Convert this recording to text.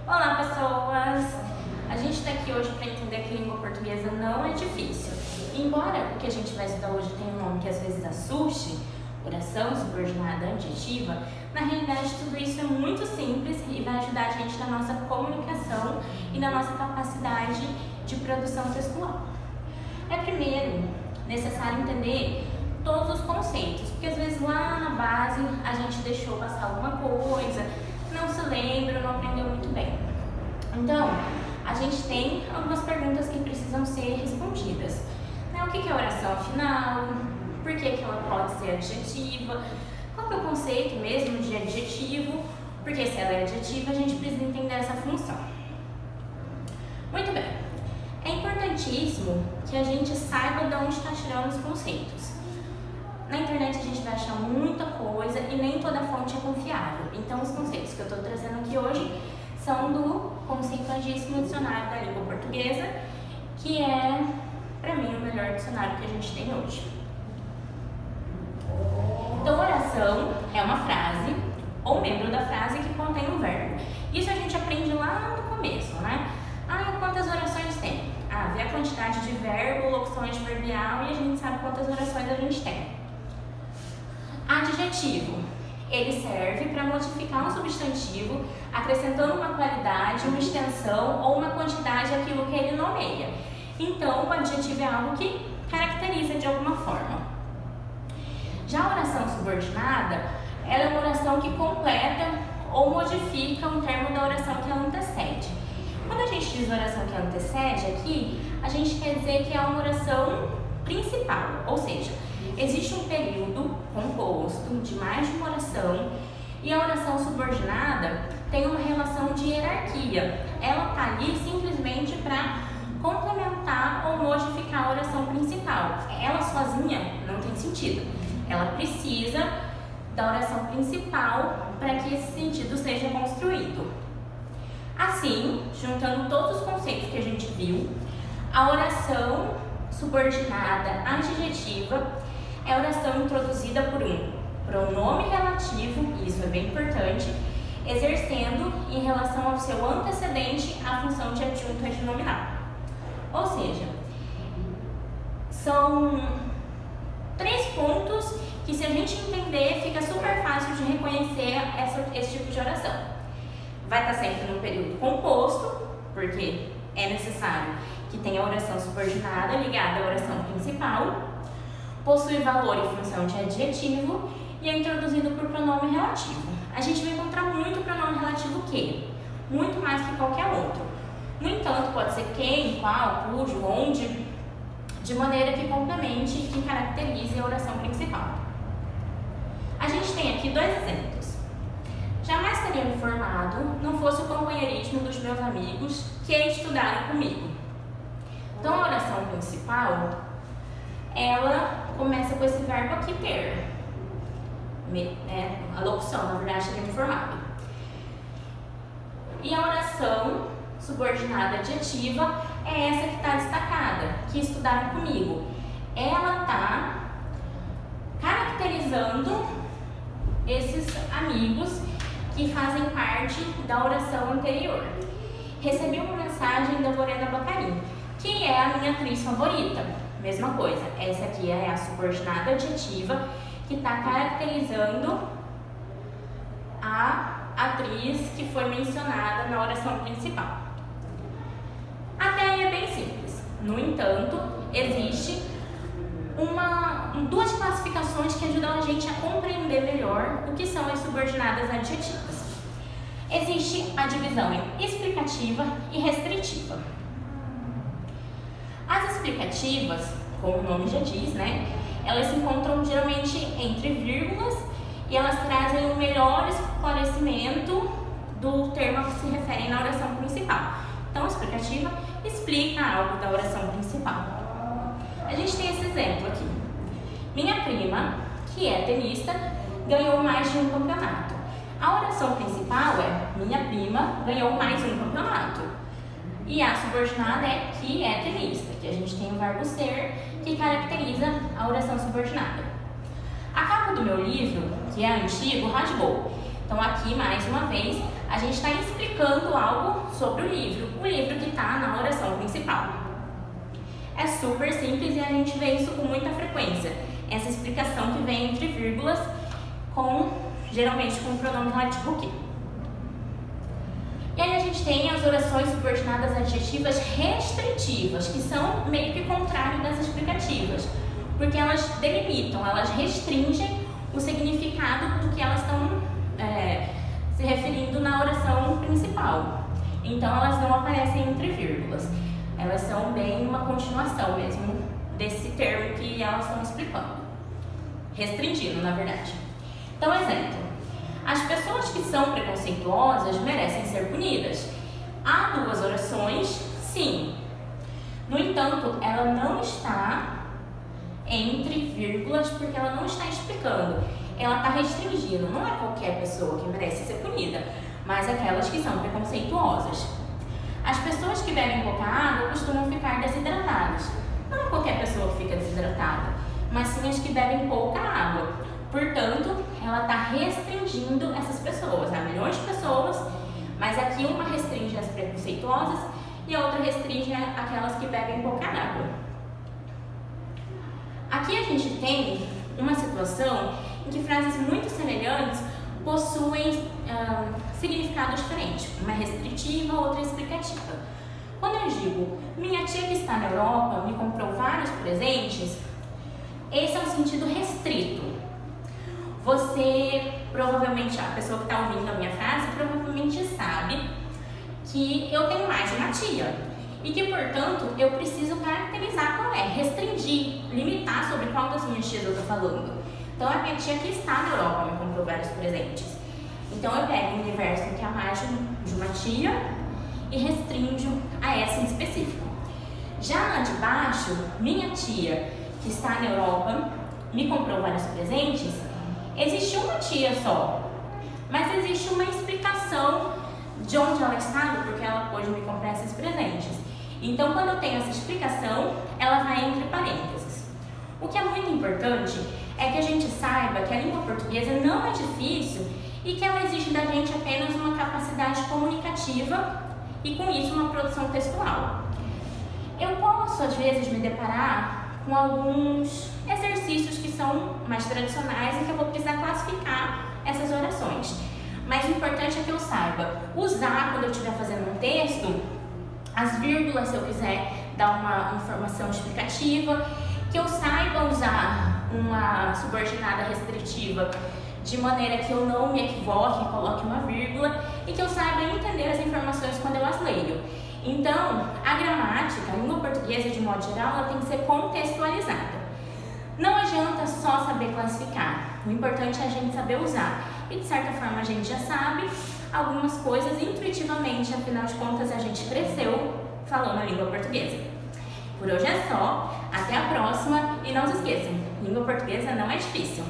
Olá, pessoas! A gente está aqui hoje para entender que língua portuguesa não é difícil. Embora o que a gente vai estudar hoje tenha um nome que às vezes assuste, oração subordinada adjetiva, na realidade tudo isso é muito simples e vai ajudar a gente na nossa comunicação e na nossa capacidade de produção textual. É primeiro necessário entender todos os conceitos, porque às vezes lá na base a gente deixou passar alguma coisa, não se lembra, não aprendeu muito bem. Então, a gente tem algumas perguntas que precisam ser respondidas. O que é oração final? Por que ela pode ser adjetiva? Qual é o conceito mesmo de adjetivo? Porque se ela é adjetiva, a gente precisa entender essa função. Muito bem. É importantíssimo que a gente saiba de onde está tirando os conceitos. Na internet a gente vai achar muita coisa e nem toda fonte é confiável. Então, os conceitos que eu estou trazendo aqui hoje são do Conceituadíssimo Dicionário da Língua Portuguesa, que é, para mim, o melhor dicionário que a gente tem hoje. Então, oração é uma frase ou membro da frase que contém um verbo. Isso a gente aprende lá no começo, né? Quantas orações tem? Vê a quantidade de verbo, locução adverbial e a gente sabe quantas orações a gente tem. Adjetivo. Ele serve para modificar um substantivo, acrescentando uma qualidade, uma extensão ou uma quantidade àquilo que ele nomeia. Então, o adjetivo é algo que caracteriza de alguma forma. Já a oração subordinada, ela é uma oração que completa ou modifica um termo da oração que a antecede. Quando a gente diz oração que antecede aqui, a gente quer dizer que é uma oração principal, ou seja, existe um período composto de mais de uma oração e a oração subordinada tem uma relação de hierarquia. Ela está ali simplesmente para complementar ou modificar a oração principal. Ela sozinha não tem sentido. Ela precisa da oração principal para que esse sentido seja construído. Assim, juntando todos os conceitos que a gente viu, a oração subordinada adjetiva é a oração introduzida por um pronome relativo, e isso é bem importante, exercendo em relação ao seu antecedente a função de adjunto adnominal. Ou seja, são 3 pontos que, se a gente entender, fica super fácil de reconhecer esse tipo de oração. Vai estar sempre no período composto, porque é necessário que tenha a oração subordinada ligada à oração principal, possui valor e função de adjetivo e é introduzido por pronome relativo. A gente vai encontrar muito pronome relativo que, muito mais que qualquer outro. No entanto, pode ser quem, qual, cujo, onde, de maneira que complemente e que caracterize a oração principal. A gente tem aqui 2 exemplos. Jamais teria me formado não fosse o companheirismo dos meus amigos que estudaram comigo. Então, a oração principal, ela começa com esse verbo aqui, ter. A locução, na verdade, teria me formado. E a oração subordinada adjetiva é essa que está destacada, que estudaram comigo. Ela está caracterizando esses amigos que fazem parte da oração anterior. Recebi uma mensagem da Lorena Bacarin, que é a minha atriz favorita. Mesma coisa, essa aqui é a subordinada adjetiva que está caracterizando a atriz que foi mencionada na oração principal. Até aí é bem simples. No entanto, existe 2 classificações que ajudam a gente a compreender melhor o que são as subordinadas adjetivas. Existe a divisão em explicativa e restritiva. As explicativas, como o nome já diz, elas se encontram geralmente entre vírgulas e elas trazem um melhor esclarecimento do termo a que se referem na oração principal. Então, a explicativa explica algo da oração principal. A gente tem esse exemplo aqui. Minha prima, que é tenista, ganhou mais de um campeonato. A oração principal é: minha prima ganhou mais um campeonato. E a subordinada é que é tenista, que a gente tem o verbo ser, que caracteriza a oração subordinada. A capa do meu livro, que é antigo, rasgou. Então aqui, mais uma vez, a gente está explicando algo sobre o livro que está na oração principal. É super simples e a gente vê isso com muita frequência. Essa explicação que vem entre vírgulas, geralmente com o pronome relativo que. E aí a gente tem as orações subordinadas adjetivas restritivas, que são meio que contrário das explicativas, porque elas delimitam, elas restringem o significado do que elas estão se referindo na oração principal. Então elas não aparecem entre vírgulas, elas são bem uma continuação mesmo desse termo que elas estão explicando, restringindo na verdade. Então, exemplo, as pessoas que são preconceituosas merecem ser punidas. Há duas orações, sim. No entanto, ela não está entre vírgulas porque ela não está explicando. Ela está restringindo. Não é qualquer pessoa que merece ser punida, mas aquelas que são preconceituosas. As pessoas que bebem pouca água costumam ficar desidratadas. Não é qualquer pessoa que fica desidratada, mas sim as que bebem pouca água. Portanto, ela está restringindo essas pessoas. Há milhões de pessoas, mas aqui uma restringe as preconceituosas e a outra restringe aquelas que bebem pouca água. Aqui a gente tem uma situação em que frases muito semelhantes possuem significados diferentes. Uma restritiva, outra explicativa. Quando eu digo, minha tia que está na Europa me comprou vários presentes, esse é um sentido restrito. Você, provavelmente, a pessoa que está ouvindo a minha frase, provavelmente sabe que eu tenho mais de uma tia e que, portanto, eu preciso caracterizar qual é, restringir, limitar sobre qual das minhas tias eu estou falando. Então, a minha tia que está na Europa me comprou vários presentes. Então, eu pego um universo que há mais de uma tia e restringo a essa em específico. Já lá de baixo, minha tia que está na Europa me comprou vários presentes. Existe uma tia só, mas existe uma explicação de onde ela estava, porque ela pôde me comprar esses presentes. Então, quando eu tenho essa explicação, ela vai entre parênteses. O que é muito importante é que a gente saiba que a língua portuguesa não é difícil e que ela exige da gente apenas uma capacidade comunicativa e, com isso, uma produção textual. Eu posso, às vezes, me deparar com alguns exercícios que são mais tradicionais e que eu vou precisar classificar essas orações. Mas o importante é que eu saiba usar, quando eu estiver fazendo um texto, as vírgulas, se eu quiser dar uma informação explicativa, que eu saiba usar uma subordinada restritiva de maneira que eu não me equivoque e coloque uma vírgula e que eu saiba entender as informações quando eu as leio. Então, a gramática, a língua portuguesa de modo geral, ela tem que ser contextualizada. Não adianta só saber classificar, o importante é a gente saber usar. E de certa forma a gente já sabe algumas coisas intuitivamente, afinal de contas a gente cresceu falando a língua portuguesa. Por hoje é só, até a próxima e não se esqueçam, língua portuguesa não é difícil.